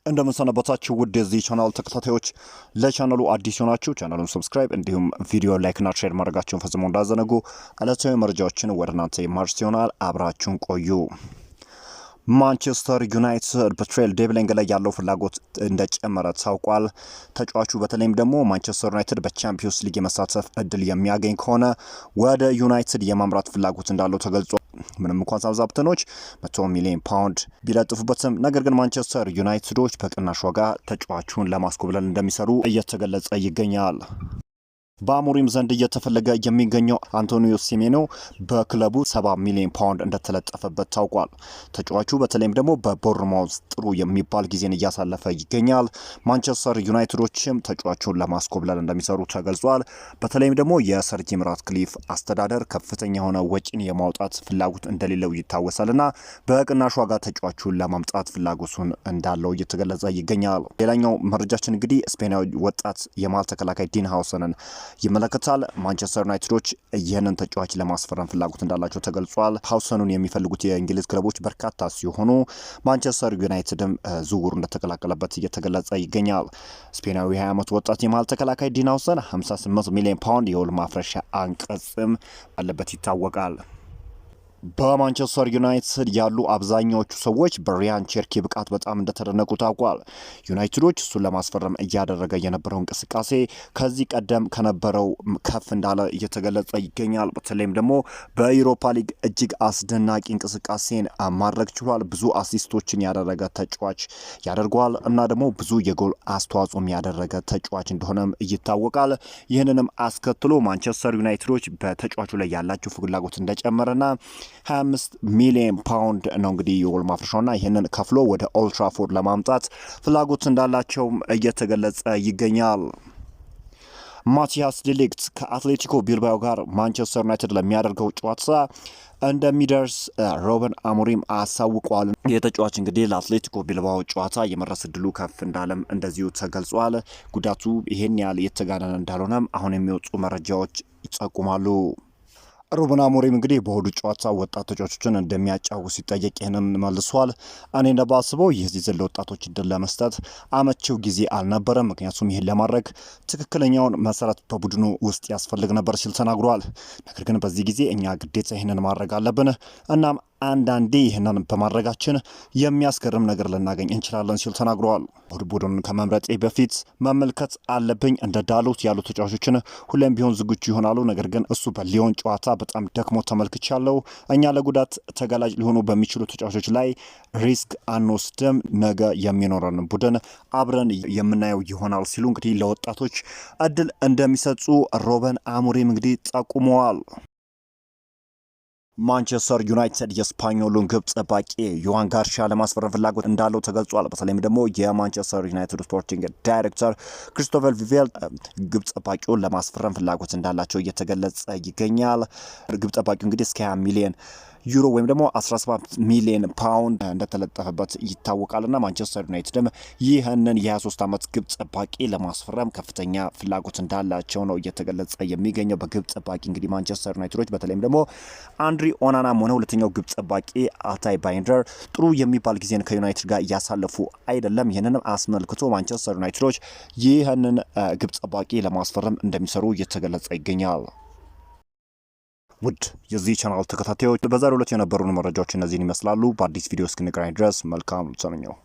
እንደምንሰነበታችሁ ውድ የዚህ ቻናል ተከታታዮች፣ ለቻናሉ አዲስ ሆናችሁ ቻናሉን ሰብስክራይብ እንዲሁም ቪዲዮ ላይክና ሼር ማድረጋችሁን ፈጽሞ እንዳዘነጉ ዕለታዊ መረጃዎችን ወደ እናንተ የማድረስ ይሆናል። አብራችሁን ቆዩ። ማንቸስተር ዩናይትድ በትሬል ዴብሊንግ ላይ ያለው ፍላጎት እንደጨመረ ታውቋል። ተጫዋቹ በተለይም ደግሞ ማንቸስተር ዩናይትድ በቻምፒዮንስ ሊግ የመሳተፍ እድል የሚያገኝ ከሆነ ወደ ዩናይትድ የማምራት ፍላጎት እንዳለው ተገልጿል። ምንም እንኳን ሳውዛምፕተኖች 100 ሚሊዮን ፓውንድ ቢለጥፉበትም ነገር ግን ማንቸስተር ዩናይትዶች በቅናሽ ዋጋ ተጫዋቹን ለማስኮብለል እንደሚሰሩ እየተገለጸ ይገኛል። በአሞሪም ዘንድ እየተፈለገ የሚገኘው አንቶኒዮ ሴሜኖ በክለቡ 70 ሚሊዮን ፓውንድ እንደተለጠፈበት ታውቋል። ተጫዋቹ በተለይም ደግሞ በቦርንማውዝ ጥሩ የሚባል ጊዜን እያሳለፈ ይገኛል። ማንቸስተር ዩናይትዶችም ተጫዋቹን ለማስኮብለል እንደሚሰሩ ተገልጿል። በተለይም ደግሞ የሰር ጂም ራትክሊፍ አስተዳደር ከፍተኛ የሆነ ወጪን የማውጣት ፍላጎት እንደሌለው ይታወሳልና በቅናሽ ዋጋ ተጫዋቹን ለማምጣት ፍላጎቱን እንዳለው እየተገለጸ ይገኛል። ሌላኛው መረጃችን እንግዲህ ስፔናዊ ወጣት የመሃል ተከላካይ ዲን ሃውሰንን ይመለከታል። ማንቸስተር ዩናይትዶች ይህንን ተጫዋች ለማስፈረም ፍላጎት እንዳላቸው ተገልጿል። ሃውሰኑን የሚፈልጉት የእንግሊዝ ክለቦች በርካታ ሲሆኑ ማንቸስተር ዩናይትድም ዝውውሩ እንደተቀላቀለበት እየተገለጸ ይገኛል። ስፔናዊ 20 ዓመት ወጣት የመሃል ተከላካይ ዲን ሃውሰን 58 ሚሊዮን ፓውንድ የውል ማፍረሻ አንቀጽም አለበት ይታወቃል። በማንቸስተር ዩናይትድ ያሉ አብዛኛዎቹ ሰዎች በሪያን ቸርኪ ብቃት በጣም እንደተደነቁ ታውቋል። ዩናይትዶች እሱን ለማስፈረም እያደረገ የነበረው እንቅስቃሴ ከዚህ ቀደም ከነበረው ከፍ እንዳለ እየተገለጸ ይገኛል። በተለይም ደግሞ በዩሮፓ ሊግ እጅግ አስደናቂ እንቅስቃሴን ማድረግ ችሏል። ብዙ አሲስቶችን ያደረገ ተጫዋች ያደርገዋል እና ደግሞ ብዙ የጎል አስተዋጽኦም ያደረገ ተጫዋች እንደሆነም ይታወቃል። ይህንንም አስከትሎ ማንቸስተር ዩናይትዶች በተጫዋቹ ላይ ያላቸው ፍላጎት እንደጨመረና 25 ሚሊዮን ፓውንድ ነው እንግዲህ የውል ማፍረሻውና ይህንን ከፍሎ ወደ ኦልድ ትራፎርድ ለማምጣት ፍላጎት እንዳላቸውም እየተገለጸ ይገኛል። ማቲያስ ዲሊክት ከአትሌቲኮ ቢልባኦ ጋር ማንቸስተር ዩናይትድ ለሚያደርገው ጨዋታ እንደሚደርስ ሩበን አሞሪም አሳውቋል። የተጫዋች እንግዲህ ለአትሌቲኮ ቢልባኦ ጨዋታ የመድረስ እድሉ ከፍ እንዳለም እንደዚሁ ተገልጿል። ጉዳቱ ይሄን ያህል የተጋነነ እንዳልሆነም አሁን የሚወጡ መረጃዎች ይጠቁማሉ። ሩበን አሞሪም እንግዲህ በሆዱ ጨዋታ ወጣት ተጫዋቾችን እንደሚያጫውት ሲጠየቅ ይህንን መልሷል። እኔ እንደባስበው ይህ ሲዝን ለወጣቶች እድል ለመስጠት አመቺው ጊዜ አልነበረም፣ ምክንያቱም ይህን ለማድረግ ትክክለኛውን መሰረት በቡድኑ ውስጥ ያስፈልግ ነበር ሲል ተናግሯል። ነገር ግን በዚህ ጊዜ እኛ ግዴታ ይህንን ማድረግ አለብን፣ እናም አንዳንዴ ይህንን በማድረጋችን የሚያስገርም ነገር ልናገኝ እንችላለን ሲል ተናግረዋል። ቡድኑን ከመምረጤ በፊት መመልከት አለብኝ። እንደ ዳሎት ያሉ ተጫዋቾችን ሁሌም ቢሆን ዝግጁ ይሆናሉ። ነገር ግን እሱ በሊዮን ጨዋታ በጣም ደክሞ ተመልክቻለሁ። እኛ ለጉዳት ተጋላጭ ሊሆኑ በሚችሉ ተጫዋቾች ላይ ሪስክ አንወስድም። ነገ የሚኖረን ቡድን አብረን የምናየው ይሆናል ሲሉ እንግዲህ ለወጣቶች እድል እንደሚሰጡ ሩበን አሞሪም እንግዲህ ጠቁመዋል። ማንቸስተር ዩናይትድ የስፓኞሉን ግብ ጠባቂ ዮሃን ጋርሻ ለማስፈረም ፍላጎት እንዳለው ተገልጿል። በተለይም ደግሞ የማንቸስተር ዩናይትድ ስፖርቲንግ ዳይሬክተር ክሪስቶፈር ቪቬል ግብ ጠባቂውን ለማስፈረም ፍላጎት እንዳላቸው እየተገለጸ ይገኛል። ግብ ጠባቂው እንግዲህ እስከ 20 ሚሊዮን ዩሮ ወይም ደግሞ 17 ሚሊዮን ፓውንድ እንደተለጠፈበት ይታወቃልና ማንቸስተር ዩናይትድም ይህንን የ23 ዓመት ግብ ጠባቂ ለማስፈረም ከፍተኛ ፍላጎት እንዳላቸው ነው እየተገለጸ የሚገኘው። በግብ ጠባቂ እንግዲህ ማንቸስተር ዩናይትዶች በተለይም ደግሞ አንድሪ ኦናናም ሆነ ሁለተኛው ግብ ጠባቂ አታይ ባይንደር ጥሩ የሚባል ጊዜን ከዩናይትድ ጋር እያሳለፉ አይደለም። ይህንንም አስመልክቶ ማንቸስተር ዩናይትዶች ይህንን ግብ ጠባቂ ለማስፈረም እንደሚሰሩ እየተገለጸ ይገኛል። ውድ የዚህ ቻናል ተከታታዮች በዛሬው ዕለት የነበሩን መረጃዎች እነዚህን ይመስላሉ። በአዲስ ቪዲዮ እስክንገናኝ ድረስ መልካም ሰንብቱ።